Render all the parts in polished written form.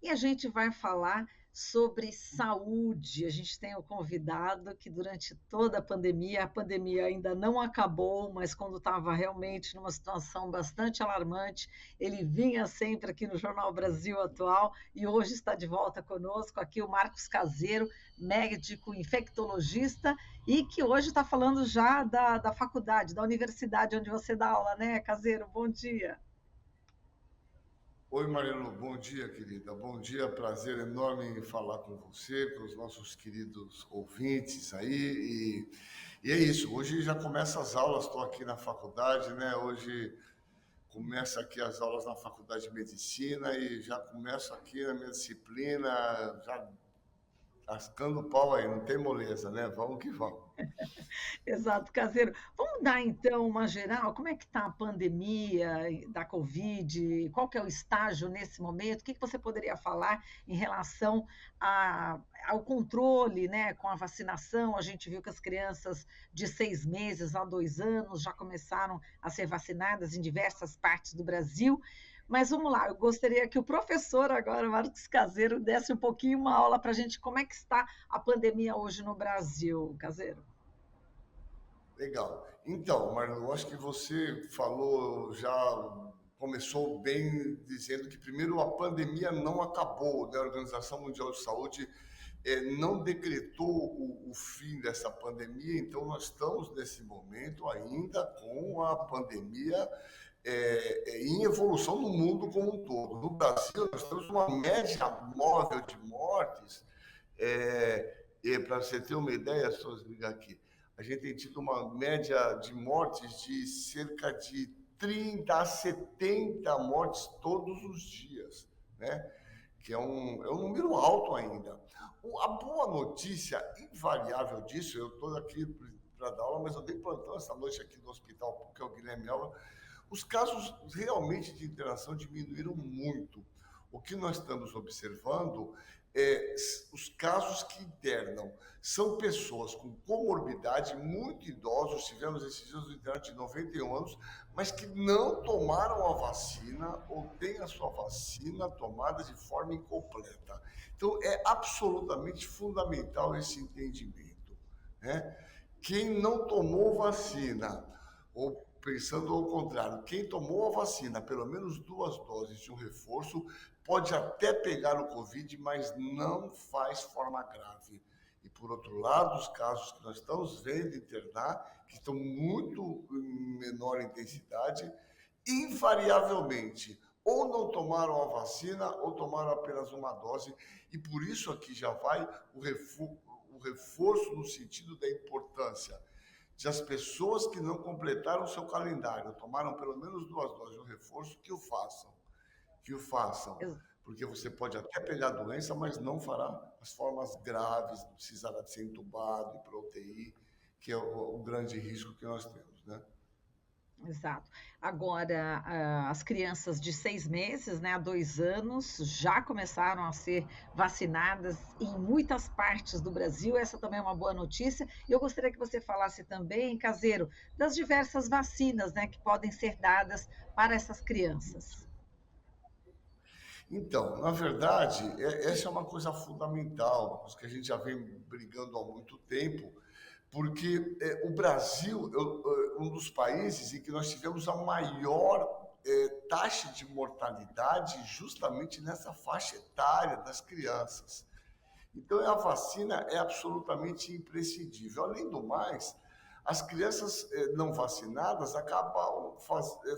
e a gente vai falar sobre saúde. A gente tem o convidado que durante toda a pandemia ainda não acabou, mas quando estava realmente numa situação bastante alarmante, ele vinha sempre aqui no Jornal Brasil Atual e hoje está de volta conosco aqui o Marcos Caseiro, médico infectologista e que hoje está falando já da faculdade, da universidade onde você dá aula, né, Caseiro? Bom dia. Oi, Mariano, bom dia, querida. Bom dia, prazer enorme em falar com você, com os nossos queridos ouvintes aí. E é isso, hoje já começa as aulas, estou aqui na faculdade, né? Hoje começa aqui as aulas na faculdade de medicina e já começo aqui na minha disciplina, já tascando o pau aí, não tem moleza, né? Vamos que vamos. Exato, Caseiro. Vamos dar então uma geral, como é que está a pandemia da Covid? Qual que é o estágio nesse momento? O que você poderia falar em relação ao controle, né, com a vacinação? A gente viu que as crianças de 6 meses a 2 anos já começaram a ser vacinadas em diversas partes do Brasil. Mas vamos lá, eu gostaria que o professor agora, Marcos Caseiro, desse um pouquinho uma aula para a gente como é que está a pandemia hoje no Brasil, Caseiro. Legal. Então, Marlon, eu acho que você falou, já começou bem dizendo que primeiro a pandemia não acabou, né? A Organização Mundial de Saúde não decretou o fim dessa pandemia, então nós estamos nesse momento ainda com a pandemia em evolução no mundo como um todo. No Brasil, nós temos uma média móvel de mortes para você ter uma ideia, só ligar aqui, a gente tem tido uma média de mortes de cerca de 30 a 70 mortes todos os dias, né? Que é um número alto ainda. A boa notícia invariável disso, eu estou aqui para dar aula, mas eu dei plantão essa noite aqui no hospital, porque é o Guilherme Alva, os casos realmente de internação diminuíram muito. O que nós estamos observando é os casos que internam são pessoas com comorbidade, muito idosos, tivemos esses dias do internato de 91 anos, mas que não tomaram a vacina ou têm a sua vacina tomada de forma incompleta. Então, é absolutamente fundamental esse entendimento, né? Quem não tomou vacina, ou pensando ao contrário, quem tomou a vacina, pelo menos 2 doses de um reforço, pode até pegar o Covid, mas não faz forma grave. E, por outro lado, os casos que nós estamos vendo internar, que estão muito em menor intensidade, invariavelmente, ou não tomaram a vacina, ou tomaram apenas uma dose, e por isso aqui já vai o reforço no sentido da importância de as pessoas que não completaram o seu calendário, tomaram pelo menos 2 doses de reforço, que o façam, porque você pode até pegar a doença, mas não fará as formas graves, não precisará de ser entubado, ir para UTI, que é o grande risco que nós temos, né? Exato. Agora, as crianças de 6 meses, né, a 2 anos, já começaram a ser vacinadas em muitas partes do Brasil. Essa também é uma boa notícia. E eu gostaria que você falasse também, Caseiro, das diversas vacinas, né, que podem ser dadas para essas crianças. Então, na verdade, essa é uma coisa fundamental, uma coisa que a gente já vem brigando há muito tempo, porque o Brasil é um dos países em que nós tivemos a maior taxa de mortalidade justamente nessa faixa etária das crianças. Então, a vacina é absolutamente imprescindível. Além do mais, as crianças não vacinadas acabam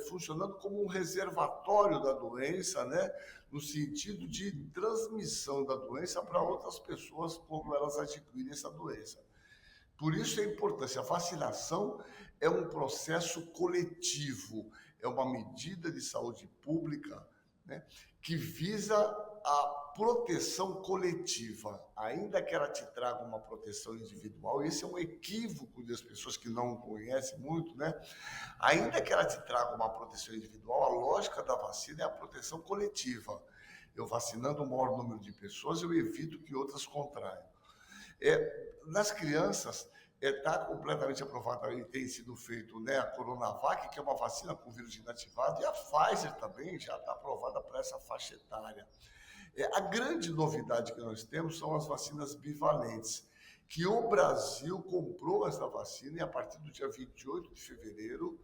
funcionando como um reservatório da doença, né? No sentido de transmissão da doença para outras pessoas quando elas adquirem essa doença. Por isso a importância. A vacinação é um processo coletivo, é uma medida de saúde pública, né, que visa a proteção coletiva, ainda que ela te traga uma proteção individual. Esse é um equívoco das pessoas que não conhecem muito, né? Ainda que ela te traga uma proteção individual, a lógica da vacina é a proteção coletiva. Eu vacinando o maior número de pessoas, eu evito que outras contraiam. Nas crianças, está completamente aprovada e tem sido feito, né, a Coronavac, que é uma vacina com vírus inativado, e a Pfizer também já está aprovada para essa faixa etária. A grande novidade que nós temos são as vacinas bivalentes, que o Brasil comprou essa vacina e a partir do dia 28 de fevereiro,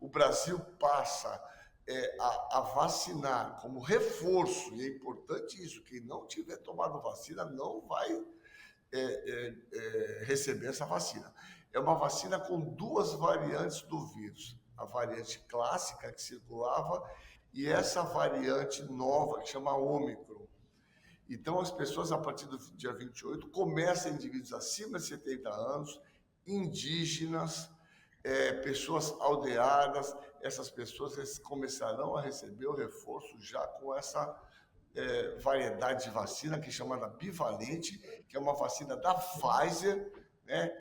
o Brasil passa a vacinar como reforço, e é importante isso, quem não tiver tomado vacina não vai receber essa vacina. É uma vacina com duas variantes do vírus. A variante clássica que circulava e essa variante nova que chama Ômicron. Então, as pessoas, a partir do dia 28, começam indivíduos acima de 70 anos, indígenas, pessoas aldeadas, essas pessoas começarão a receber o reforço já com essa variedade de vacina, que é chamada bivalente, que é uma vacina da Pfizer, né?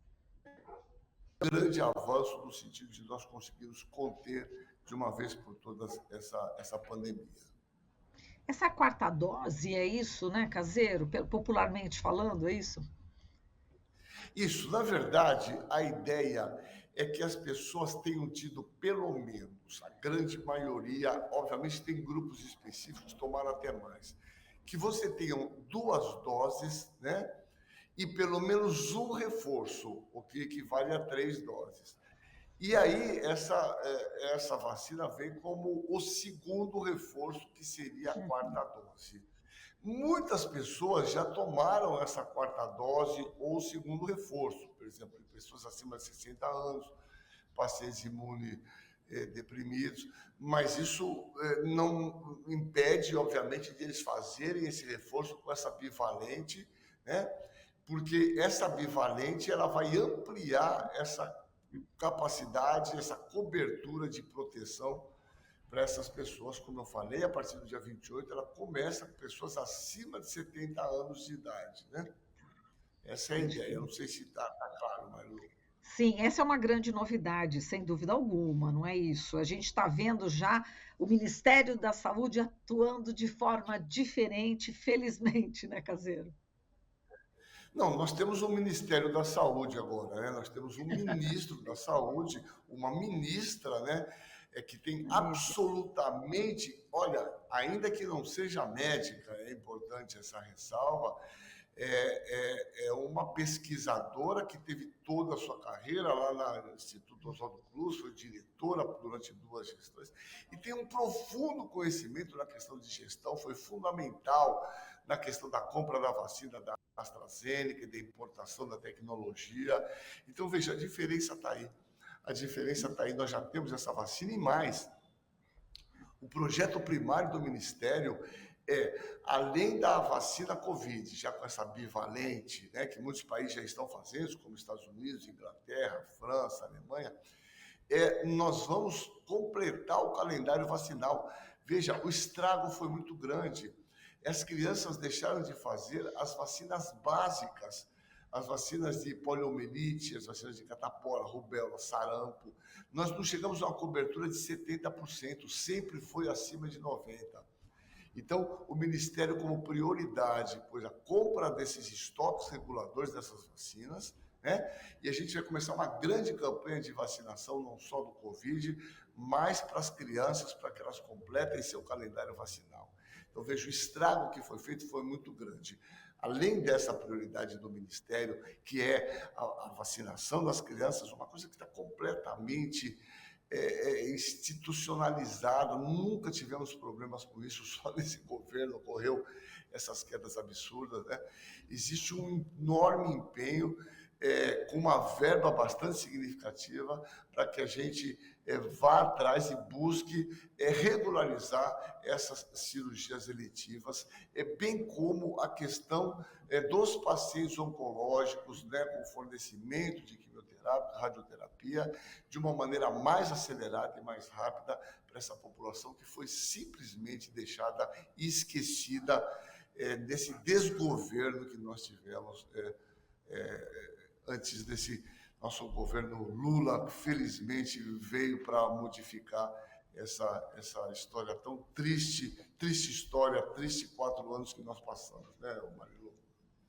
Grande avanço no sentido de nós conseguirmos conter de uma vez por todas essa pandemia. Essa quarta dose é isso, né, Caseiro? Popularmente falando, é isso? Isso, na verdade, a ideia é que as pessoas tenham tido pelo menos, a grande maioria, obviamente tem grupos específicos que tomaram até mais, que você tenha duas doses, né? E pelo menos um reforço, o que equivale a 3 doses. E aí, essa vacina vem como o segundo reforço, que seria a quarta dose. Muitas pessoas já tomaram essa quarta dose ou o segundo reforço, por exemplo, pessoas acima de 60 anos, pacientes imunodeprimidos, mas isso não impede, obviamente, de eles fazerem esse reforço com essa bivalente, né? Porque essa bivalente ela vai ampliar essa capacidade, essa cobertura de proteção para essas pessoas, como eu falei, a partir do dia 28, ela começa com pessoas acima de 70 anos de idade, né? Essa é a ideia. Eu não sei se está claro, Marilu. Sim, essa é uma grande novidade, sem dúvida alguma, não é isso? A gente está vendo já o Ministério da Saúde atuando de forma diferente, felizmente, né, Caseiro? Não, nós temos um Ministério da Saúde agora, né? Nós temos um ministro da Saúde, uma ministra, né? Que tem absolutamente, olha, ainda que não seja médica, é importante essa ressalva, é uma pesquisadora que teve toda a sua carreira lá no Instituto Oswaldo Cruz, foi diretora durante 2 gestões, e tem um profundo conhecimento na questão de gestão, foi fundamental na questão da compra da vacina da AstraZeneca, da importação da tecnologia. Então, veja, a diferença está aí. A diferença está aí, nós já temos essa vacina e mais. O projeto primário do Ministério além da vacina Covid, já com essa bivalente, né, que muitos países já estão fazendo, como Estados Unidos, Inglaterra, França, Alemanha, nós vamos completar o calendário vacinal. Veja, o estrago foi muito grande. As crianças deixaram de fazer as vacinas básicas, as vacinas de poliomielite, as vacinas de catapora, rubéola, sarampo. Nós não chegamos a uma cobertura de 70%, sempre foi acima de 90%. Então, o Ministério, como prioridade, pôs a compra desses estoques reguladores dessas vacinas, né? E a gente vai começar uma grande campanha de vacinação, não só do Covid, mas para as crianças, para que elas completem seu calendário vacinal. Então, vejo o estrago que foi feito foi muito grande. Além dessa prioridade do Ministério, que é a vacinação das crianças, uma coisa que está completamente institucionalizado, nunca tivemos problemas com isso, só nesse governo ocorreu essas quedas absurdas, né? Existe um enorme empenho, com uma verba bastante significativa, para que a gente vá atrás e busque regularizar essas cirurgias eletivas, bem como a questão dos pacientes oncológicos, né, com fornecimento de quimioterapia, radioterapia, de uma maneira mais acelerada e mais rápida para essa população que foi simplesmente deixada e esquecida desse desgoverno que nós tivemos antes desse nosso governo Lula, que felizmente veio para modificar essa história tão triste, triste história, triste 4 anos que nós passamos, né, Marilu?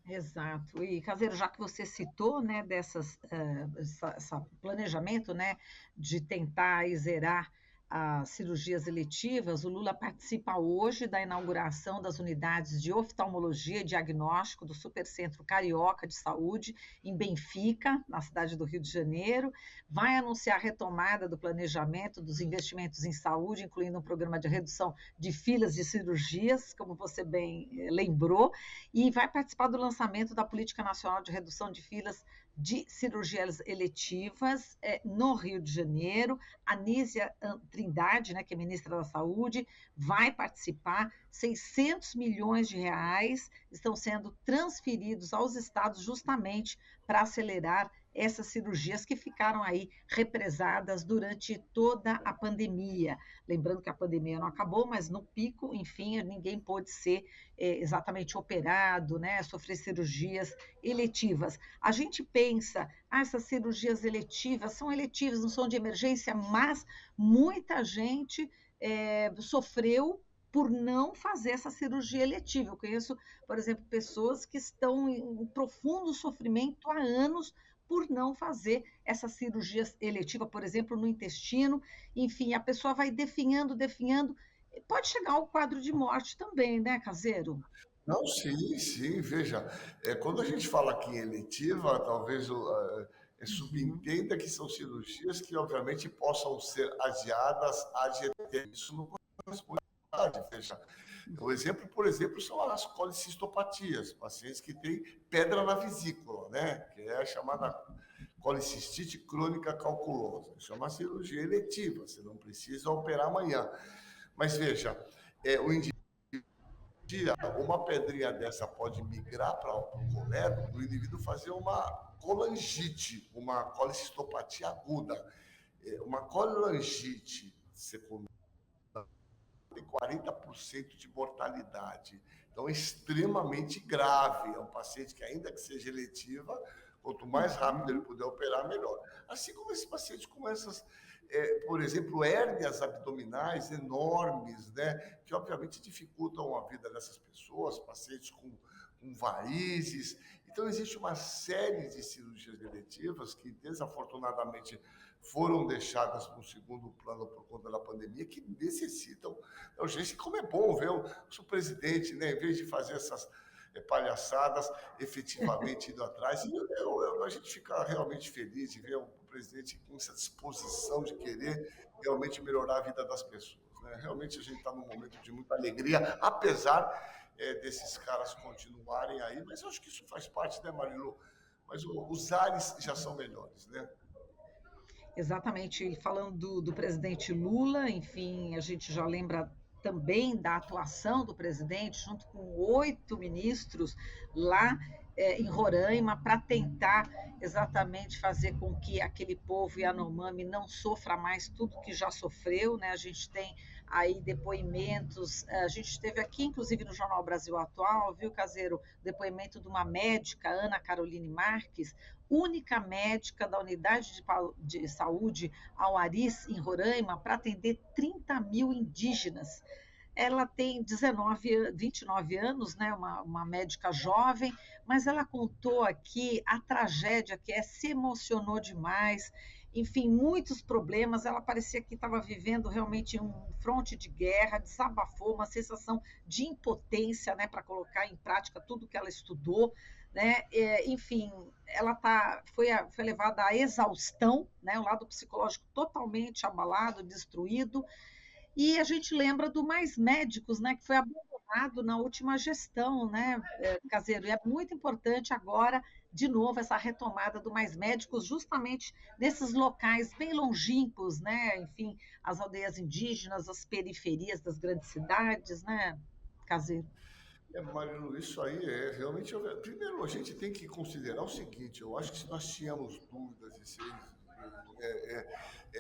Exato. E, Caseiro, já que você citou, né, essa planejamento, né, de tentar zerar as cirurgias eletivas, o Lula participa hoje da inauguração das unidades de oftalmologia e diagnóstico do Supercentro Carioca de Saúde, em Benfica, na cidade do Rio de Janeiro. Vai anunciar a retomada do planejamento dos investimentos em saúde, incluindo um programa de redução de filas de cirurgias, como você bem lembrou, e vai participar do lançamento da Política Nacional de Redução de Filas de cirurgias eletivas no Rio de Janeiro. A Nízia Trindade, né, que é ministra da Saúde, vai participar. 600 milhões de reais estão sendo transferidos aos estados justamente para acelerar essas cirurgias que ficaram aí represadas durante toda a pandemia. Lembrando que a pandemia não acabou, mas no pico, enfim, ninguém pôde ser exatamente operado, né, sofrer cirurgias eletivas. A gente pensa, essas cirurgias eletivas são eletivas, não são de emergência, mas muita gente sofreu por não fazer essa cirurgia eletiva. Eu conheço, por exemplo, pessoas que estão em profundo sofrimento há anos por não fazer essa cirurgia eletiva, por exemplo, no intestino. Enfim, a pessoa vai definhando, pode chegar ao quadro de morte também, né, Caseiro? Não, sim, sim, veja, quando a gente fala aqui em eletiva, talvez Uhum. subentenda que são cirurgias que, obviamente, possam ser adiadas ad eterno. Isso não corresponde à verdade, veja. O exemplo, por exemplo, são as colicistopatias, pacientes que têm pedra na vesícula, né? Que é a chamada colicistite crônica calculosa. Isso é uma cirurgia eletiva, você não precisa operar amanhã. Mas veja, o dia, uma pedrinha dessa pode migrar para o colédoco do indivíduo fazer uma colangite, uma colicistopatia aguda. Uma colangite secundária tem 40% de mortalidade. Então, é extremamente grave. É um paciente que, ainda que seja eletiva, quanto mais rápido ele puder operar, melhor. Assim como esse paciente com essas, por exemplo, hérnias abdominais enormes, né, que obviamente dificultam a vida dessas pessoas, pacientes com varizes. Então, existe uma série de cirurgias eletivas que, desafortunadamente, foram deixadas no segundo plano por conta da pandemia, que necessitam da urgência. Como é bom ver o presidente, né, em vez de fazer essas palhaçadas, efetivamente indo atrás. E a gente fica realmente feliz de ver o presidente com essa disposição de querer realmente melhorar a vida das pessoas. Né? Realmente a gente está num momento de muita alegria, apesar desses caras continuarem aí, mas eu acho que isso faz parte, né, Marilu? Mas os ares já são melhores, né? Exatamente, falando do presidente Lula, enfim, a gente já lembra também da atuação do presidente, junto com 8 ministros lá em Roraima, para tentar exatamente fazer com que aquele povo Yanomami não sofra mais tudo que já sofreu, né? A gente tem aí depoimentos, a gente teve aqui, inclusive no Jornal Brasil Atual, viu, Caseiro, depoimento de uma médica, Ana Caroline Marques, única médica da unidade de saúde Auaris, em Roraima, para atender 30 mil indígenas. Ela tem 29 anos, né, uma médica jovem, mas ela contou aqui a tragédia que se emocionou demais, enfim, muitos problemas. Ela parecia que estava vivendo realmente um fronte de guerra, desabafou, uma sensação de impotência, né, para colocar em prática tudo que ela estudou, né? Enfim, ela foi levada à exaustão, né? O lado psicológico totalmente abalado, destruído. E a gente lembra do Mais Médicos, né? Que foi abandonado na última gestão, né, Caseiro? E é muito importante agora, de novo, essa retomada do Mais Médicos, justamente nesses locais bem longínquos, né? Enfim, as aldeias indígenas, as periferias das grandes cidades, né, Caseiro? Marilu, isso aí realmente. Primeiro, a gente tem que considerar o seguinte: eu acho que se nós tínhamos dúvidas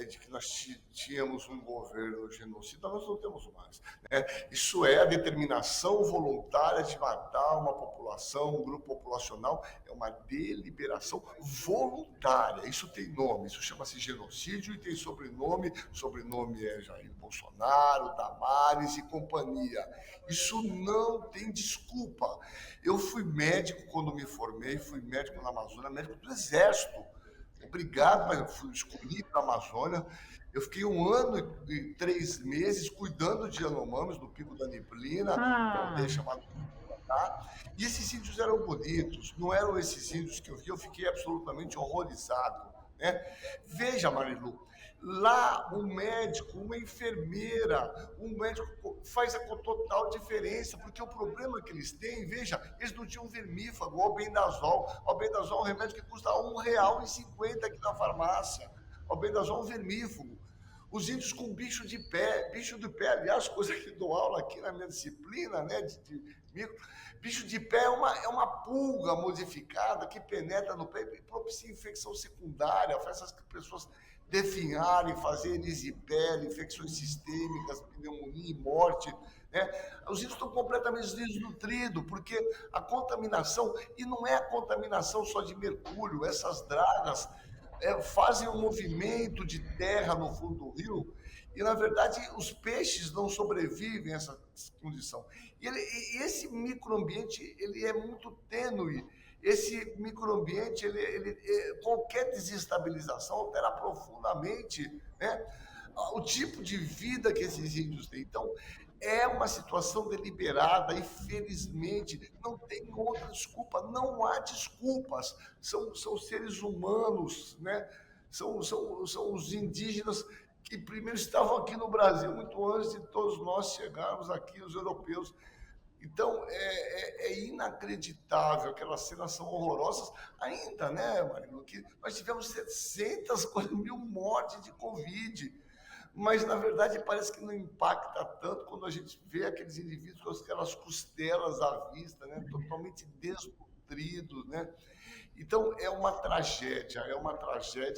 de que nós tínhamos um governo genocida, nós não temos mais. Né? Isso é a determinação voluntária de matar uma população, um grupo populacional, é uma deliberação voluntária. Isso tem nome, isso chama-se genocídio e tem sobrenome. Sobrenome é Jair Bolsonaro, Damares e companhia. Isso não tem desculpa. Eu fui médico quando me formei, fui médico na Amazônia, médico do Exército. Obrigado, mas eu fui escolhido para a Amazônia. Eu fiquei 1 ano e 3 meses cuidando de Yanomamis, no Pico da Neblina, que é uma aldeia Ah, chamada Tá? E esses índios eram bonitos, não eram esses índios que eu fiquei absolutamente horrorizado. Né? Veja, Marilu, lá um médico, uma enfermeira, um médico faz a total diferença, porque o problema que eles têm, veja, eles não tinham vermífago, o albendazol. O albendazol é um remédio que custa R$ 1,50 aqui na farmácia. O albendazol é um vermífugo. Os índios com bicho de pé, aliás, coisa que dou aula aqui na minha disciplina, né, de micro, bicho de pé é uma pulga modificada que penetra no pé e propicia infecção secundária, faz essas pessoas definharem, fazer erisipela, infecções sistêmicas, pneumonia e morte. Né? Os índios estão completamente desnutridos, porque a contaminação, e não é a contaminação só de mercúrio, essas dragas fazem um movimento de terra no fundo do rio e, na verdade, os peixes não sobrevivem a essa condição. E esse microambiente ele é muito tênue. Esse microambiente, qualquer desestabilização altera profundamente, né, o tipo de vida que esses índios têm. Então, é uma situação deliberada e, felizmente, não tem outra desculpa. Não há desculpas. São seres humanos, né? São os indígenas que primeiro estavam aqui no Brasil, muito antes de todos nós chegarmos aqui, os europeus. Então, é inacreditável, aquelas cenas são horrorosas ainda, né, Marino? Que nós tivemos 700 mil mortes de Covid, mas, na verdade, parece que não impacta tanto quando a gente vê aqueles indivíduos com aquelas costelas à vista, né, totalmente desnutridos, né? Então, é uma tragédia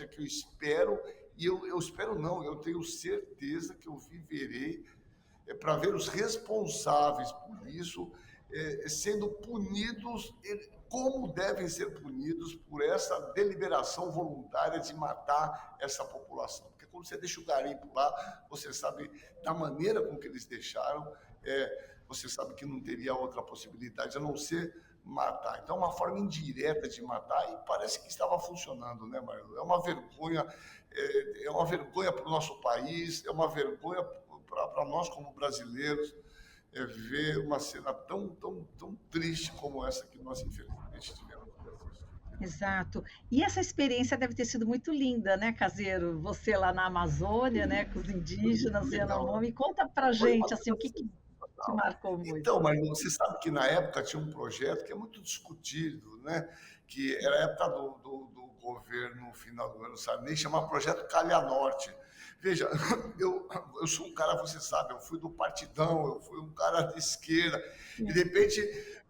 que eu espero, e eu espero não, eu tenho certeza que eu viverei para ver os responsáveis por isso sendo punidos como devem ser punidos por essa deliberação voluntária de matar essa população. Porque quando você deixa o garimpo lá, você sabe da maneira com que eles deixaram, você sabe que não teria outra possibilidade a não ser matar. Então, é uma forma indireta de matar e parece que estava funcionando, né, Marilo? É uma vergonha para o nosso país, é uma vergonha para nós como brasileiros ver uma cena tão triste como essa que nós infelizmente tivemos no Brasil. exato. E essa experiência deve ter sido muito linda, né, Caseiro? Você lá na Amazônia, né, com os Foi muito indígenas, legal. Yanomami. Conta pra Foi uma gente, assim, o que sensação que te sensacional. marcou muito. Então, Marlon, você sabe que na época tinha um projeto que é muito discutido, né? Que era a época do governo final do ano Sarney, chamava Projeto Calha Norte. Veja, eu sou um cara, você sabe, eu fui do partidão, eu fui um cara de esquerda, e de repente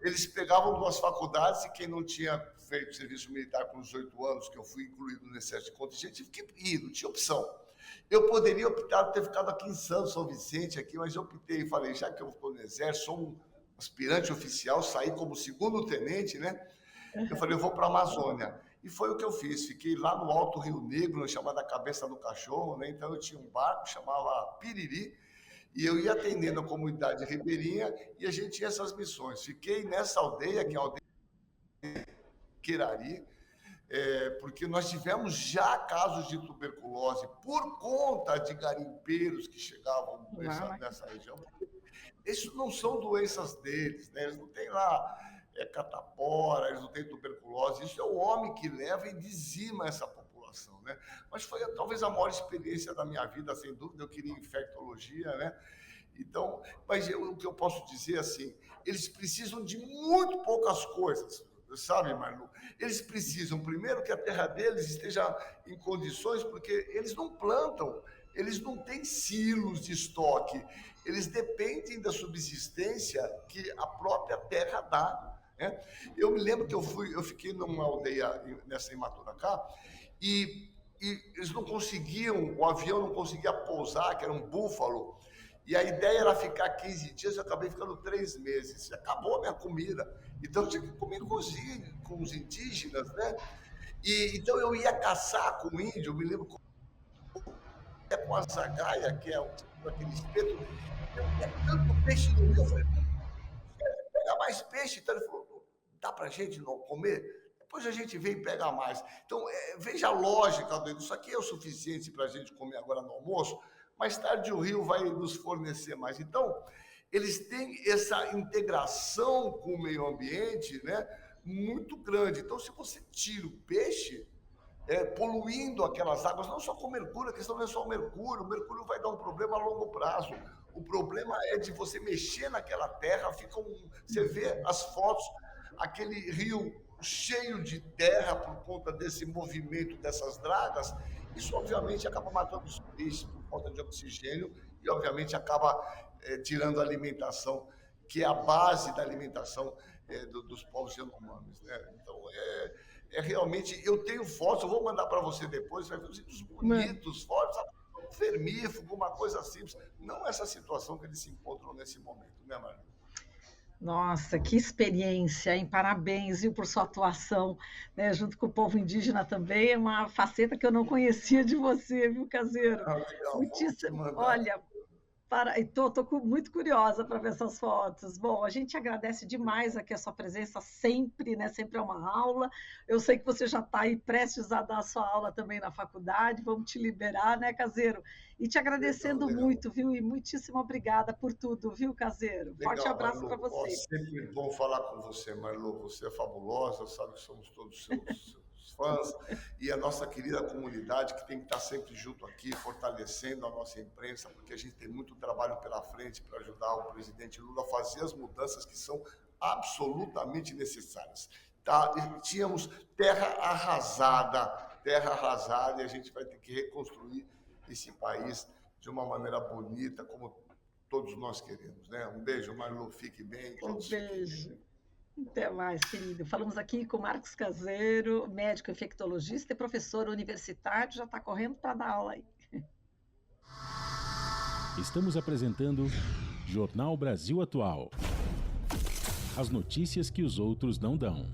eles pegavam duas faculdades e quem não tinha feito serviço militar com 18 anos, que eu fui incluído no exército de contingente, tive que ir, não tinha opção. Eu poderia optar por ter ficado aqui em Santos, São Vicente, aqui, mas eu optei e falei, já que eu estou no exército, sou um aspirante oficial, saí como segundo tenente, né? Eu falei, eu vou para a Amazônia. E foi o que eu fiz. Fiquei lá no Alto Rio Negro, chamada Cabeça do Cachorro, né? Então eu tinha um barco, chamava Piriri, e eu ia atendendo a comunidade ribeirinha e a gente tinha essas missões. Fiquei nessa aldeia, que é a aldeia Querari, porque nós tivemos já casos de tuberculose por conta de garimpeiros que chegavam nessa região. Esses não são doenças deles, né? Eles não têm lá catapora, eles não têm tuberculose. Isso é o homem que leva e dizima essa população, né? Mas foi talvez a maior experiência da minha vida, sem dúvida. Eu queria infectologia, né? Então, mas o que eu posso dizer assim, eles precisam de muito poucas coisas, sabe, Marlu? Eles precisam, primeiro, que a terra deles esteja em condições, porque eles não plantam, eles não têm silos de estoque, eles dependem da subsistência que a própria terra dá. Né? Eu me lembro que eu fiquei numa aldeia nessa em Maturacá e eles não conseguiam, o avião não conseguia pousar, que era um búfalo, e a ideia era ficar 15 dias, eu acabei ficando 3 meses. Acabou a minha comida. Então eu tinha que comer com os indígenas, né? Então eu ia caçar com o índio, eu me lembro com a zagaia, que é aquele espeto. Eu tinha tanto peixe no rio, eu falei, pega mais peixe. Então ele falou, dá pra gente não comer? depois a gente vem pegar mais. Então, veja a lógica dele. Isso aqui é o suficiente para a gente comer agora no almoço, mais tarde o rio vai nos fornecer mais. Então, eles têm essa integração com o meio ambiente, né, muito grande. Então, se você tira o peixe, poluindo aquelas águas, não só com mercúrio, a questão não é só o mercúrio vai dar um problema a longo prazo. O problema é de você mexer naquela terra, você vê as fotos, aquele rio cheio de terra por conta desse movimento dessas dragas, isso obviamente acaba matando os peixes por falta de oxigênio e obviamente acaba tirando a alimentação, que é a base da alimentação dos povos Yanomamis, né? Então, realmente, eu tenho fotos, eu vou mandar para você depois, vai ver os vídeos bonitos, fotos, um vermífugo, uma coisa simples, não essa situação que eles se encontram nesse momento, né, Marlon? Nossa, que experiência, hein? Parabéns, viu, por sua atuação, né, junto com o povo indígena também, é uma faceta que eu não conhecia de você, viu, Caseiro? Ah, legal, vou te Muitíssimo, mandar. olha, estou muito curiosa para ver essas fotos. Bom, a gente agradece demais aqui a sua presença sempre, né? Sempre é uma aula. Eu sei que você já está aí prestes a dar a sua aula também na faculdade. Vamos te liberar, né, Caseiro? E te Legal, agradecendo legal. muito, viu? E muitíssimo obrigada por tudo, viu, Caseiro? Forte Legal, abraço para Marlu. Ó, você. sempre bom falar com você, Marlu. Você é fabulosa, sabe que somos todos seus fãs. E a nossa querida comunidade que tem que estar sempre junto aqui, fortalecendo a nossa imprensa, porque a gente tem muito trabalho pela frente para ajudar o presidente Lula a fazer as mudanças que são absolutamente necessárias. Tá? E tínhamos terra arrasada, e a gente vai ter que reconstruir esse país de uma maneira bonita, como todos nós queremos, né? Um beijo, Marlu, fique bem, Um todos fiquem beijo. bem. Até mais, querido. Falamos aqui com o Marcos Caseiro, médico infectologista e professor universitário, já está correndo para dar aula aí. Estamos apresentando Jornal Brasil Atual. As notícias que os outros não dão.